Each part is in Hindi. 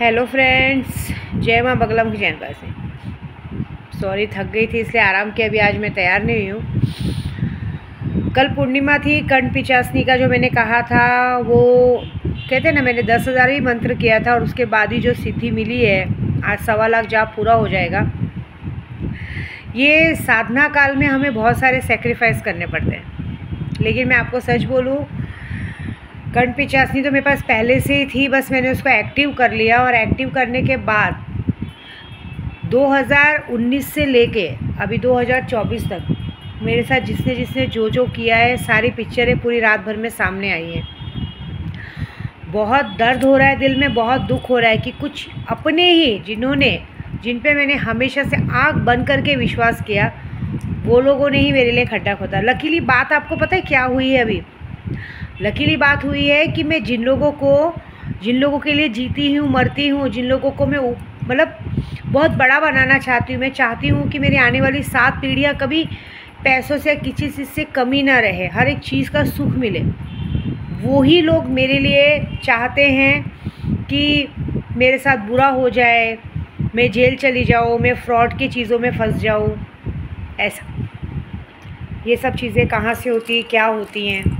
हेलो फ्रेंड्स, जय माँ बगला मुखी चैनल पर से। सॉरी, थक गई थी इसलिए आराम किया। अभी आज मैं तैयार नहीं हुई हूँ। कल पूर्णिमा थी। कंठ पिचासनी का जो मैंने कहा था वो कहते हैं ना, मैंने 10,000 ही मंत्र किया था और उसके बाद ही जो सिद्धि मिली है, आज 1.25 लाख जाप पूरा हो जाएगा। ये साधना काल में हमें बहुत सारे सेक्रीफाइस करने पड़ते हैं, लेकिन मैं आपको सच बोलूँ, कंठ पिचासनी तो मेरे पास पहले से ही थी, बस मैंने उसको एक्टिव कर लिया। और एक्टिव करने के बाद 2019 से लेके अभी 2024 तक मेरे साथ जिसने जिसने जो किया है, सारी पिक्चरें पूरी रात भर में सामने आई हैं। बहुत दर्द हो रहा है दिल में, बहुत दुख हो रहा है कि कुछ अपने ही जिन पे मैंने हमेशा से आँख बंद करके विश्वास किया, वो लोगों ने ही मेरे लिए खड्डा खोदा। लकीली बात आपको पता है क्या हुई है? अभी लकीली बात हुई है कि मैं जिन लोगों के लिए जीती हूँ, मरती हूँ, जिन लोगों को मैं मतलब बहुत बड़ा बनाना चाहती हूँ, मैं चाहती हूँ कि मेरी आने वाली 7 पीढ़ियाँ कभी पैसों से किसी चीज़ से कमी ना रहे, हर एक चीज़ का सुख मिले। वही लोग मेरे लिए चाहते हैं कि मेरे साथ बुरा हो जाए, मैं जेल चली जाऊँ, मैं फ्रॉड की चीज़ों में फंस जाऊँ। ऐसा ये सब चीज़ें कहाँ से होती है, क्या होती हैं?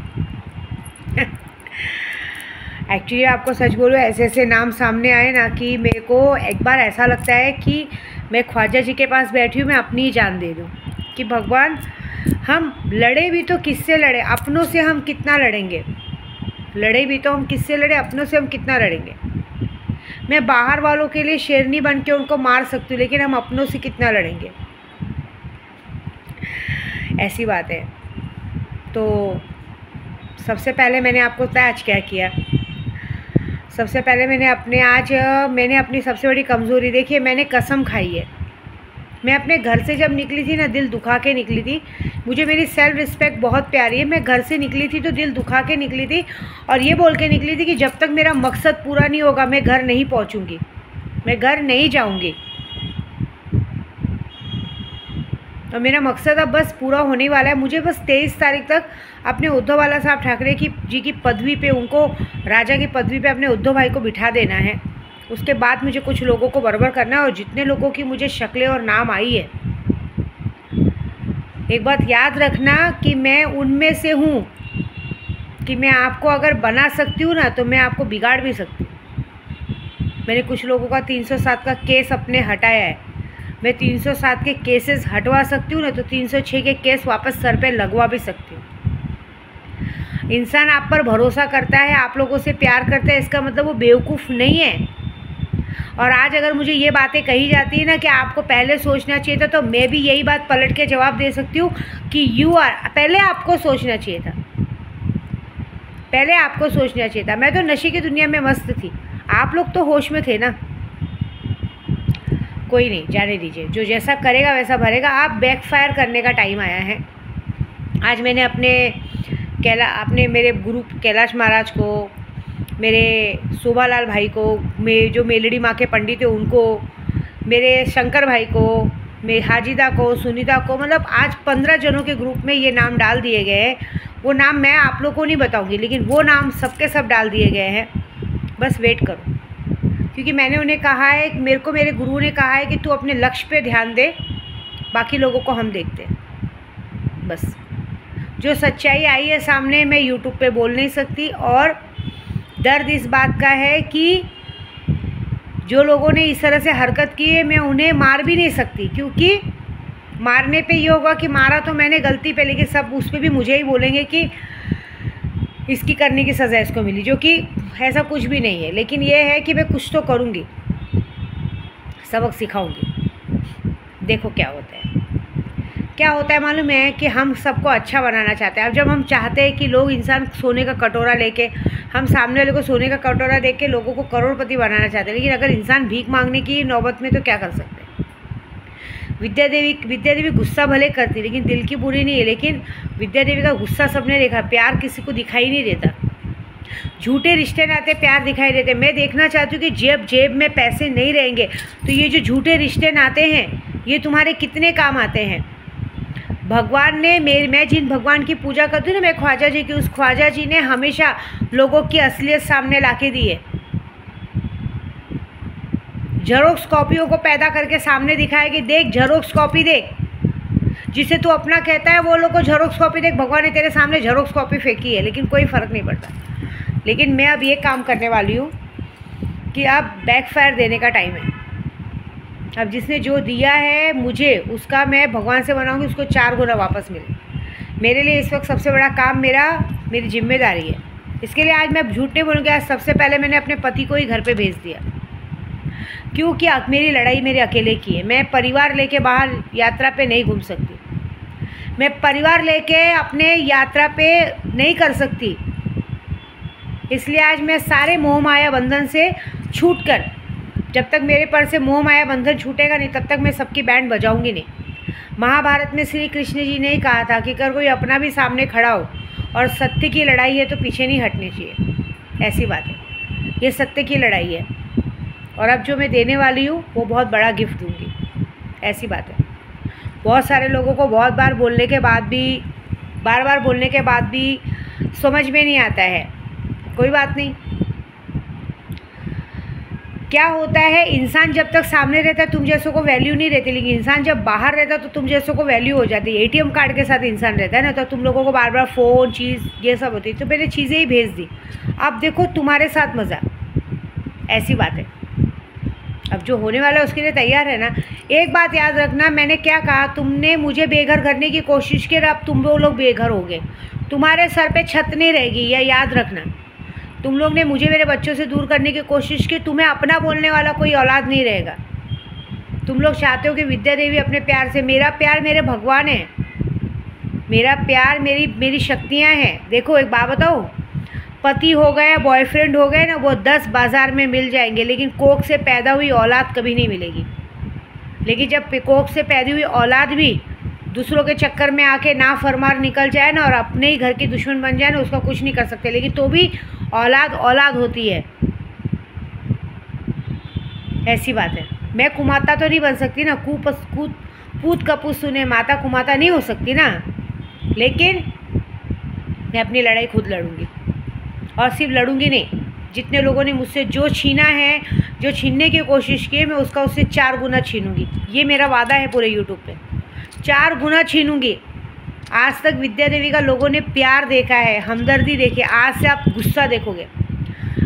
एक्चुअली आपको सच बोलो, ऐसे ऐसे नाम सामने आए ना कि मेरे को एक बार ऐसा लगता है कि मैं ख्वाजा जी के पास बैठी हूँ, मैं अपनी ही जान दे दूँ कि भगवान, हम लड़े भी तो किससे लड़े? अपनों से हम कितना लड़ेंगे? लड़े भी तो हम किससे लड़े? अपनों से हम कितना लड़ेंगे? मैं बाहर वालों के लिए शेरनी बन के उनको मार सकती हूँ, लेकिन हम अपनों से कितना लड़ेंगे? ऐसी बात है। तो सबसे पहले मैंने आपको पता है आज क्या किया? सबसे पहले मैंने अपनी सबसे बड़ी कमज़ोरी देखी है। मैंने कसम खाई है। मैं अपने घर से जब निकली थी ना, दिल दुखा के निकली थी। मुझे मेरी सेल्फ रिस्पेक्ट बहुत प्यारी है। मैं घर से निकली थी तो दिल दुखा के निकली थी और ये बोल के निकली थी कि जब तक मेरा मकसद पूरा नहीं होगा मैं घर नहीं पहुंचूंगी, मैं घर नहीं जाऊंगी। और मेरा मकसद अब बस पूरा होने वाला है। मुझे बस 23 तारीख तक अपने उद्धव वाला साहब ठाकरे जी की पदवी पे, उनको राजा की पदवी पे अपने उद्धव भाई को बिठा देना है। उसके बाद मुझे कुछ लोगों को बराबर करना है। और जितने लोगों की मुझे शक्लें और नाम आई है, एक बात याद रखना कि मैं उनमें से हूँ कि मैं आपको अगर बना सकती हूँ ना, तो मैं आपको बिगाड़ भी सकती हूँ। मैंने कुछ लोगों का 307 का केस अपने हटाया है। मैं 307 के केसेस हटवा सकती हूँ ना, तो 306 के केस वापस सर पे लगवा भी सकती हूँ। इंसान आप पर भरोसा करता है, आप लोगों से प्यार करता है, इसका मतलब वो बेवकूफ़ नहीं है। और आज अगर मुझे ये बातें कही जाती है ना कि आपको पहले सोचना चाहिए था, तो मैं भी यही बात पलट के जवाब दे सकती हूँ कि पहले आपको सोचना चाहिए था, पहले आपको सोचना चाहिए था। मैं तो नशे की दुनिया में मस्त थी, आप लोग तो होश में थे ना। कोई नहीं, जाने दीजिए, जो जैसा करेगा वैसा भरेगा। आप बैकफायर करने का टाइम आया है। आज मैंने अपने मेरे गुरु कैलाश महाराज को, मेरे शोभालाल भाई को, जो मेलड़ी माँ के पंडित है उनको, मेरे शंकर भाई को, मेरे हाजिदा को, सुनीता को, मतलब आज 15 जनों के ग्रुप में ये नाम डाल दिए गए हैं। वो नाम मैं आप लोगों को नहीं बताऊँगी, लेकिन वो नाम सबके सब डाल दिए गए हैं। बस वेट करो, क्योंकि मैंने उन्हें कहा है, मेरे गुरु ने कहा है कि तू अपने लक्ष्य पे ध्यान दे, बाकी लोगों को हम देखते हैं। बस जो सच्चाई आई है सामने, मैं यूट्यूब पे बोल नहीं सकती। और दर्द इस बात का है कि जो लोगों ने इस तरह से हरकत की है, मैं उन्हें मार भी नहीं सकती, क्योंकि मारने पे ये होगा कि मारा तो मैंने गलती पे, लेकिन सब उस पर भी मुझे ही बोलेंगे कि इसकी करने की सज़ा इसको मिली, जो कि ऐसा कुछ भी नहीं है। लेकिन ये है कि मैं कुछ तो करूँगी, सबक सिखाऊंगी। देखो क्या होता है। क्या होता है मालूम है कि हम सबको अच्छा बनाना चाहते हैं। अब जब हम चाहते हैं कि लोग, इंसान सोने का कटोरा लेके, हम सामने वाले को सोने का कटोरा देख के लोगों को करोड़पति बनाना चाहते हैं, लेकिन अगर इंसान भीख मांगने की नौबत में, तो क्या कर सकते हैं? विद्या देवी गुस्सा भले करती, लेकिन दिल की बुरी नहीं है। लेकिन विद्या देवी का गुस्सा सबने देखा, प्यार किसी को दिखाई नहीं देता। झूठे रिश्ते नाते प्यार दिखाई देते। मैं देखना चाहती हूँ कि जेब में पैसे नहीं रहेंगे, तो ये जो झूठे रिश्ते नाते हैं, ये तुम्हारे कितने काम आते हैं? भगवान ने मैं जिन भगवान की पूजा करती हूँ ना, मैं ख्वाजा जी की, उस ख्वाजा जी ने हमेशा लोगों की असलियत सामने ला के दी है। जेरोक्स कॉपियों को पैदा करके सामने दिखाए कि देख जेरोक्स कॉपी देख, जिसे तू अपना कहता है वो लोग को जेरोक्स कॉपी देख, भगवान ने तेरे सामने जेरोक्स कॉपी फेंकी है, लेकिन कोई फ़र्क नहीं पड़ता। लेकिन मैं अब ये काम करने वाली हूँ कि अब बैकफायर देने का टाइम है। अब जिसने जो दिया है मुझे, उसका मैं भगवान से बनाऊँगी उसको 4 गुना वापस मिले। मेरे लिए इस वक्त सबसे बड़ा काम मेरी जिम्मेदारी है। इसके लिए आज मैं झूठ नहीं बोलूँगी, आज सबसे पहले मैंने अपने पति को ही घर पे भेज दिया, क्योंकि मेरी लड़ाई मेरे अकेले की है। मैं परिवार लेके बाहर यात्रा पे नहीं घूम सकती, मैं परिवार लेके अपने यात्रा पे नहीं कर सकती। इसलिए आज मैं सारे मोह माया बंधन से छूट कर, जब तक मेरे पर से मोह माया बंधन छूटेगा नहीं तब तक मैं सबकी बैंड बजाऊंगी नहीं। महाभारत में श्री कृष्ण जी ने ही कहा था कि अगर कोई अपना भी सामने खड़ा हो और सत्य की लड़ाई है तो पीछे नहीं हटनी चाहिए। ऐसी बात है, ये सत्य की लड़ाई है। और अब जो मैं देने वाली हूँ वो बहुत बड़ा गिफ्ट दूँगी, ऐसी बात है। बहुत सारे लोगों को बहुत बार बोलने के बाद भी, बार बार बोलने के बाद भी समझ में नहीं आता है। कोई बात नहीं। क्या होता है, इंसान जब तक सामने रहता है तुम जैसों को वैल्यू नहीं रहती, लेकिन इंसान जब बाहर रहता है तो तुम जैसों को वैल्यू हो जाती है। एटीएम कार्ड के साथ इंसान रहता है ना, तो तुम लोगों को बार बार फ़ोन चीज़ ये सब होती है, तो मैंने चीज़ें ही भेज दी। अब देखो तुम्हारे साथ मज़ा, ऐसी बात है। अब जो होने वाला है उसके लिए तैयार है ना। एक बात याद रखना, मैंने क्या कहा, तुमने मुझे बेघर करने की कोशिश की और अब तुम लोग बेघर हो गए, तुम्हारे सर पे छत नहीं रहेगी, यह याद रखना। तुम लोग ने मुझे मेरे बच्चों से दूर करने की कोशिश की, तुम्हें अपना बोलने वाला कोई औलाद नहीं रहेगा। तुम लोग चाहते हो कि विद्या देवी अपने प्यार से, मेरा प्यार मेरे भगवान है, मेरा प्यार मेरी शक्तियाँ हैं। देखो एक बात बताओ, पति हो गए, बॉयफ्रेंड हो गए ना, वो 10 बाज़ार में मिल जाएंगे, लेकिन कोख से पैदा हुई औलाद कभी नहीं मिलेगी। लेकिन जब कोख से पैदा हुई औलाद भी दूसरों के चक्कर में आके ना फरमार निकल जाए ना और अपने ही घर की दुश्मन बन जाए ना, उसका कुछ नहीं कर सकते, लेकिन तो भी औलाद औलाद होती है। ऐसी बात है। मैं कुमाता तो नहीं बन सकती ना, पूत कपूत सुने माता कुमाता नहीं हो सकती ना, लेकिन मैं अपनी लड़ाई खुद लड़ूंगी। और सिर्फ लड़ूंगी नहीं, जितने लोगों ने मुझसे जो छीना है, जो छीनने की कोशिश की है, मैं उसका उससे 4 गुना छीनूंगी। ये मेरा वादा है पूरे यूट्यूब पे, 4 गुना छीनूंगी। आज तक विद्या देवी का लोगों ने प्यार देखा है, हमदर्दी देखी, आज से आप गुस्सा देखोगे,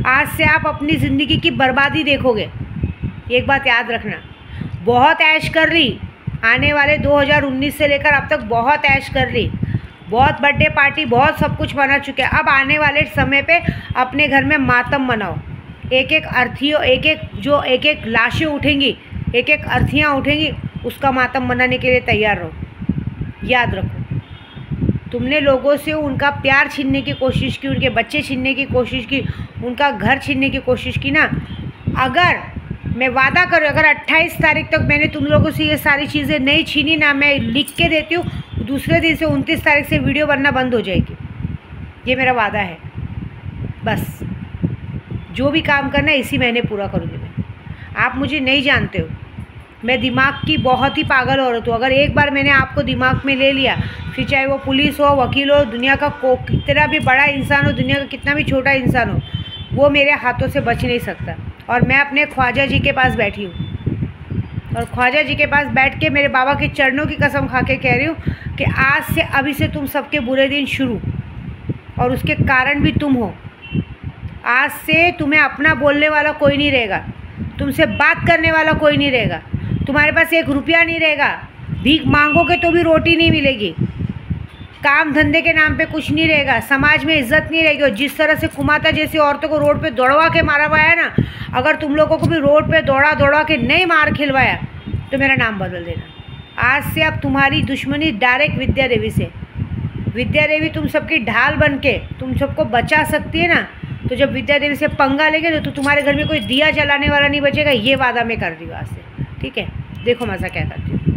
आज से आप अपनी ज़िंदगी की बर्बादी देखोगे। एक बात याद रखना, बहुत ऐश कर ली, आने वाले 2019 से लेकर अब तक बहुत ऐश कर ली, बहुत बर्थडे पार्टी, बहुत सब कुछ मना चुके हैं। अब आने वाले समय पे अपने घर में मातम मनाओ। एक एक अर्थियों, एक एक लाशें उठेंगी, एक एक अर्थियाँ उठेंगी, उसका मातम मनाने के लिए तैयार रहो। याद रखो, तुमने लोगों से उनका प्यार छीनने की कोशिश की, उनके बच्चे छीनने की कोशिश की, उनका घर छीनने की कोशिश की ना। अगर मैं वादा करूँ, अगर 28 तारीख तक मैंने तुम लोगों से ये सारी चीज़ें नहीं छीनी ना, मैं लिख के देती हूँ, दूसरे दिन से 29 तारीख से वीडियो बनना बंद हो जाएगी। ये मेरा वादा है। बस जो भी काम करना है इसी महीने पूरा करूँगी मैं। आप मुझे नहीं जानते हो, मैं दिमाग की बहुत ही पागल औरत हूँ। अगर एक बार मैंने आपको दिमाग में ले लिया, फिर चाहे वो पुलिस हो, वकील हो, दुनिया का कितना भी बड़ा इंसान हो, दुनिया का कितना भी छोटा इंसान हो, वो मेरे हाथों से बच नहीं सकता। और मैं अपने ख्वाजा जी के पास बैठी हूँ, और ख्वाजा जी के पास बैठ के मेरे बाबा के चरणों की कसम खा के कह रही हूँ कि आज से, अभी से तुम सबके बुरे दिन शुरू, और उसके कारण भी तुम हो। आज से तुम्हें अपना बोलने वाला कोई नहीं रहेगा, तुमसे बात करने वाला कोई नहीं रहेगा, तुम्हारे पास 1 रुपया नहीं रहेगा, भीख मांगोगे तो भी रोटी नहीं मिलेगी, काम धंधे के नाम पे कुछ नहीं रहेगा, समाज में इज्जत नहीं रहेगी। और जिस तरह से कुमाता जैसी औरतों को रोड पे दौड़वा के मारा हुआ है ना, अगर तुम लोगों को भी रोड पे दौड़ा के नहीं मार खिलवाया तो मेरा नाम बदल देना। आज से अब तुम्हारी दुश्मनी डायरेक्ट विद्या देवी से। विद्या देवी तुम सबकी ढाल बन के तुम सबको बचा सकती है ना, तो जब विद्या देवी से पंगा लेंगे तो तुम्हारे घर में कोई दिया जलाने वाला नहीं बचेगा। ये वादा मैं कर रही हूँ आज से, ठीक है। देखो मज़ा क्या करती हूँ।